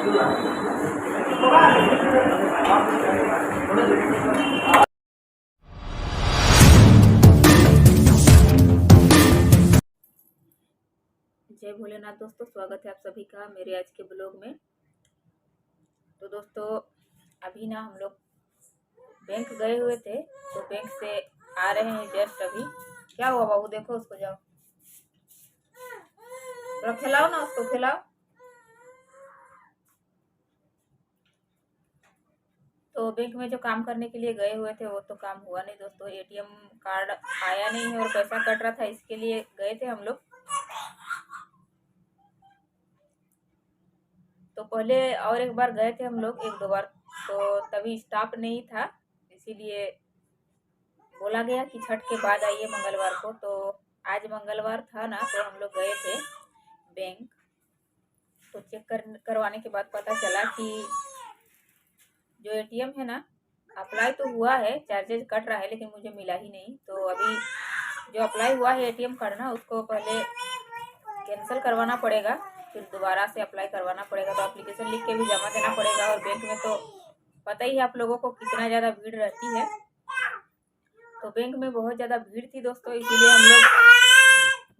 जय भोलेनाथ दोस्तों, स्वागत है आप सभी का मेरे आज के ब्लॉग में। तो दोस्तों अभी ना हम लोग बैंक गए हुए थे, तो बैंक से आ रहे हैं जस्ट अभी। क्या हुआ बाबू? देखो उसको, जाओ थोड़ा खिलाओ ना, उसको खिलाओ। तो बैंक में जो काम करने के लिए गए हुए थे वो तो काम हुआ नहीं दोस्तों। एटीएम कार्ड आया नहीं है और पैसा कट रहा था, इसके लिए गए थे हम लोग। तो पहले और एक बार गए थे हम लोग, एक दो बार, तो तभी स्टाफ नहीं था, इसीलिए बोला गया कि छठ के बाद आइए मंगलवार को। तो आज मंगलवार था ना, तो हम लोग गए थे बैंक। तो चेक करवाने के बाद पता चला कि जो एटीएम है ना, अप्लाई तो हुआ है, चार्जेज कट रहा है, लेकिन मुझे मिला ही नहीं। तो अभी जो अप्लाई हुआ है एटीएम कार्ड ना, उसको पहले कैंसिल करवाना पड़ेगा, फिर दोबारा से अप्लाई करवाना पड़ेगा। तो एप्लीकेशन लिख के भी जमा देना पड़ेगा। और बैंक में तो पता ही है आप लोगों को कितना ज़्यादा भीड़ रहती है। तो बैंक में बहुत ज़्यादा भीड़ थी दोस्तों, इसीलिए हम लोग,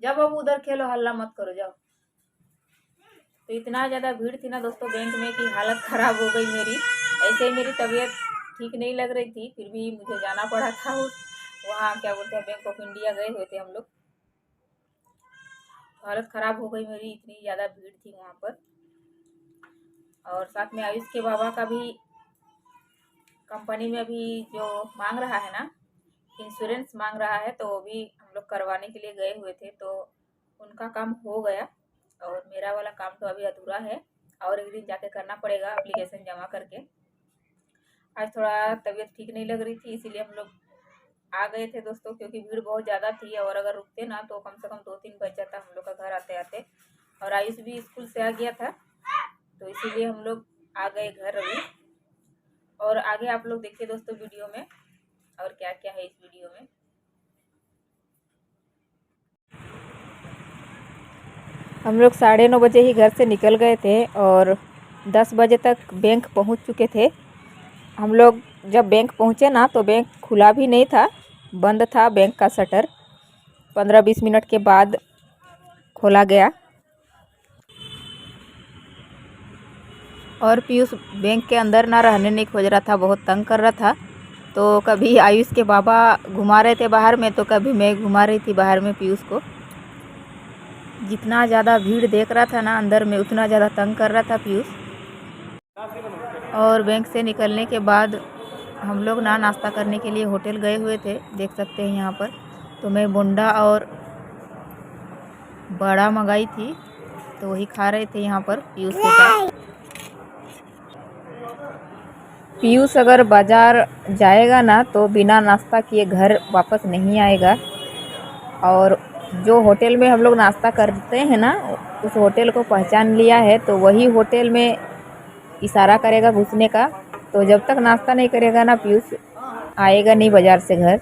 जब अब उधर खेलो, हल्ला मत करो, जाओ। तो इतना ज़्यादा भीड़ थी ना दोस्तों बैंक में कि हालत ख़राब हो गई मेरी। ऐसे ही मेरी तबीयत ठीक नहीं लग रही थी, फिर भी मुझे जाना पड़ा था। वहाँ क्या बोलते हैं, बैंक ऑफ इंडिया गए हुए थे हम लोग। हालत ख़राब हो गई मेरी, इतनी ज़्यादा भीड़ थी वहाँ पर। और साथ में आयुष के बाबा का भी कंपनी में अभी जो मांग रहा है ना, इंश्योरेंस मांग रहा है, तो वो भी हम लोग करवाने के लिए गए हुए थे। तो उनका काम हो गया और मेरा वाला काम तो अभी अधूरा है, और एक दिन जाके करना पड़ेगा एप्लीकेशन जमा करके। आज थोड़ा तबीयत ठीक नहीं लग रही थी, इसीलिए हम लोग आ गए थे दोस्तों, क्योंकि भीड़ बहुत ज़्यादा थी और अगर रुकते ना तो कम से कम 2-3 बज जाता हम लोग का घर आते आते। और आयुष भी स्कूल से आ गया था, तो इसीलिए हम लोग आ गए घर अभी। और आगे आप लोग देखिए दोस्तों वीडियो में, और क्या क्या है इस वीडियो में। हम लोग 9:30 बजे ही घर से निकल गए थे और 10 बजे तक बैंक पहुंच चुके थे। हम लोग जब बैंक पहुंचे ना, तो बैंक खुला भी नहीं था, बंद था बैंक का शटर। 15-20 मिनट के बाद खोला गया। और पीयूष बैंक के अंदर ना रहने नहीं खोज रहा था, बहुत तंग कर रहा था। तो कभी आयुष के बाबा घुमा रहे थे बाहर में, तो कभी मैं घुमा रही थी बाहर में पीयूष को। जितना ज़्यादा भीड़ देख रहा था ना अंदर में, उतना ज़्यादा तंग कर रहा था पीयूष। और बैंक से निकलने के बाद हम लोग ना नाश्ता करने के लिए होटल गए हुए थे, देख सकते हैं यहाँ पर। तो मैं बोंडा और बड़ा मंगाई थी, तो वही खा रहे थे यहाँ पर पीयूष के साथ। पीयूष अगर बाज़ार जाएगा ना, तो बिना नाश्ता किए घर वापस नहीं आएगा। और जो होटल में हम लोग नाश्ता करते हैं ना, उस होटल को पहचान लिया है, तो वही होटल में इशारा करेगा घुसने का। तो जब तक नाश्ता नहीं करेगा ना, पीयूष आएगा नहीं बाज़ार से घर।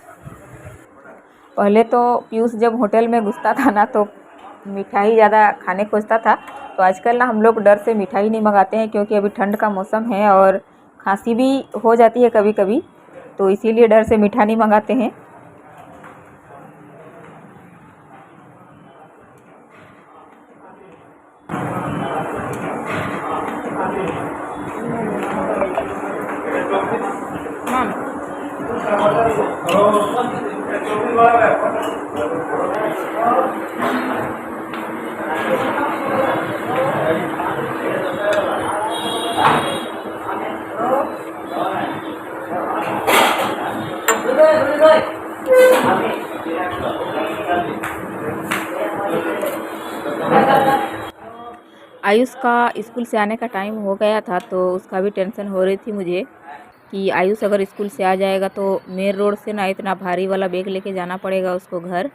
पहले तो पीयूष जब होटल में घुसता था ना, तो मिठाई ज़्यादा खाने खोजता था। तो आजकल ना हम लोग डर से मिठाई नहीं मंगाते हैं, क्योंकि अभी ठंड का मौसम है और खांसी भी हो जाती है कभी कभी, तो इसीलिए डर से मीठा नहीं मंगाते हैं। आयुष का स्कूल से आने का टाइम हो गया था, तो उसका भी टेंशन हो रही थी मुझे कि आयुष अगर स्कूल से आ जाएगा तो मेन रोड से ना इतना भारी वाला बैग लेके जाना पड़ेगा उसको घर।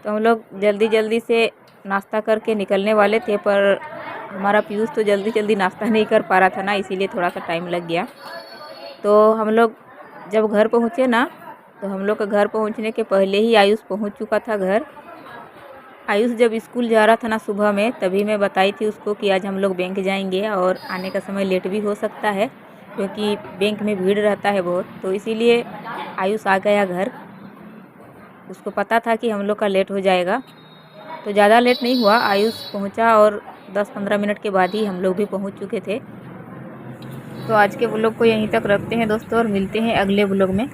तो हम लोग जल्दी जल्दी से नाश्ता करके निकलने वाले थे, पर हमारा पीयूष तो जल्दी जल्दी नाश्ता नहीं कर पा रहा था ना, इसीलिए थोड़ा सा टाइम लग गया। तो हम लोग जब घर पहुँचे ना, तो हम लोग का घर पहुँचने के पहले ही आयुष पहुँच चुका था घर। आयुष जब स्कूल जा रहा था ना सुबह में, तभी मैं बताई थी उसको कि आज हम लोग बैंक जाएंगे और आने का समय लेट भी हो सकता है क्योंकि बैंक में भीड़ रहता है बहुत। तो इसीलिए आयुष आ गया घर। उसको पता था कि हम लोग का लेट हो जाएगा, तो ज़्यादा लेट नहीं हुआ। आयुष पहुंचा और 10-15 मिनट के बाद ही हम लोग भी पहुंच चुके थे। तो आज के व्लॉग को यहीं तक रखते हैं दोस्तों और मिलते हैं अगले व्लॉग में।